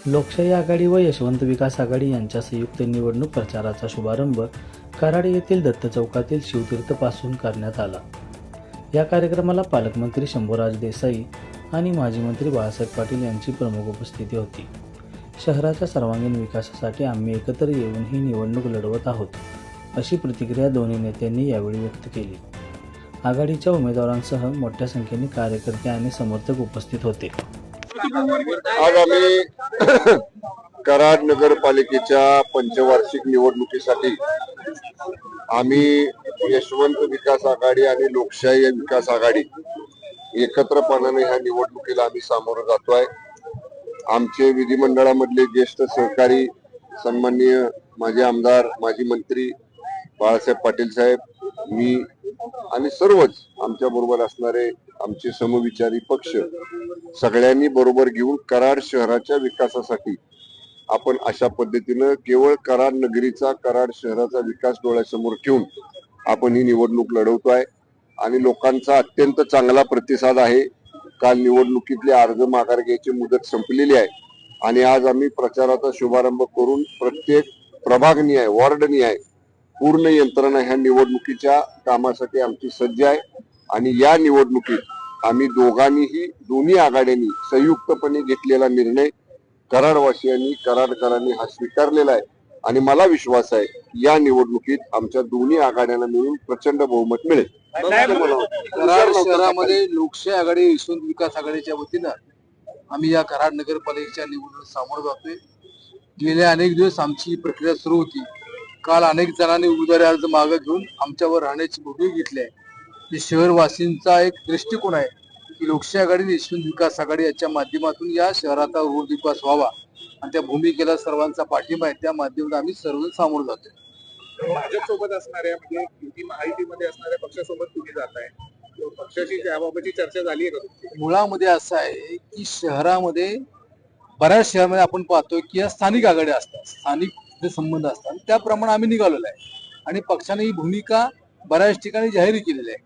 लोकशाही आघाडी व यशवंत विकास आघाडी यांच्या संयुक्त निवडणूक प्रचाराचा शुभारंभ कराड येथील दत्त चौकातील शिवतीर्थपासून करण्यात आला। या कार्यक्रमाला पालकमंत्री शंभूराज देसाई आणि माजी मंत्री बाळासाहेब पाटील यांची प्रमुख उपस्थिती होती। शहराच्या सर्वांगीण विकासासाठी आम्ही एकत्र येऊन ही निवडणूक लढवत आहोत, अशी प्रतिक्रिया दोन्ही नेत्यांनी यावेळी व्यक्त केली। आघाडीच्या उमेदवारांसह मोठ्या संख्येने कार्यकर्ते आणि समर्थक उपस्थित होते। आज आम्ही कराड नगरपालिकेच्या पंचवार्षिक निवडणुकीसाठी आम्ही यशवंत विकास आघाडी आणि लोकशाही विकास आघाडी एकत्रपणाने ह्या निवडणुकीला आम्ही सामोरं जातोय। आमचे विधिमंडळामधले ज्येष्ठ सहकारी सन्माननीय माजी आमदार माजी मंत्री बाळासाहेब पाटील साहेब, मी आणि सर्वच आमच्या बरोबर असणारे आमचे समविचारी पक्ष सगळ्यांनी बरोबर घेऊन कराड शहराच्या विकासासाठी आपण अशा पद्धतीनं केवळ कराड नगरीचा कराड शहराचा विकास डोळ्यासमोर ठेवून आपण ही निवडणूक लढवतोय आणि लोकांचा अत्यंत चांगला प्रतिसाद आहे। काल निवडणुकीतले अर्ज माघार घ्यायची मुदत संपलेली आहे आणि आज आम्ही प्रचाराचा शुभारंभ करून प्रत्येक प्रभागनिहाय वॉर्डनिहाय पूर्ण यंत्रणा ह्या निवडणुकीच्या कामासाठी आमची सज्ज आहे आणि या निवडणुकीत आम्ही दोन्ही आघाड्यांनी संयुक्तपणे घेतलेला निर्णय कराडवासियांनी कराडकरांनी हा स्वीकारलेला आहे आणि मला विश्वास आहे या निवडणुकीत आमच्या दोन्ही आघाड्यांना मिळून प्रचंड बहुमत मिळेल। कराड शहरामध्ये लोकशाही आघाडी यशवंत विकास आघाडीच्या वतीनं आम्ही या कराड नगरपालिकेच्या निवडणुकीत सामोरं जातोय। गेले अनेक दिवस आमची प्रक्रिया सुरू होती। काल अनेक जणांनी उमेदवारी अर्ज मागे घेऊन आमच्यावर राहण्याची भूमिका घेतली आहे। हे शहरवासींचा एक दृष्टिकोन आहे की लोकशाही आघाडी आणि यशवंत विकास आघाडी याच्या माध्यमातून या शहराचा रोड विकास व्हावा आणि त्या भूमिकेला सर्वांचा पाठिंबा आहे। त्या माध्यमातून आम्ही सर्व सामोरं जातोय। भाजपसोबत असणाऱ्या म्हणजे महायुतीमध्ये असणाऱ्या पक्षासोबत तुम्ही जाताय, पक्षाची त्याबाबतची चर्चा झाली आहे का? मुळामध्ये असं आहे की शहरामध्ये बऱ्याच शहरामध्ये आपण पाहतोय की या स्थानिक आघाड्या असतात, स्थानिक जे संबंध असतात त्याप्रमाणे आम्ही निघालेलो आहे आणि पक्षाने ही भूमिका बऱ्याच ठिकाणी जाहीर केलेली आहे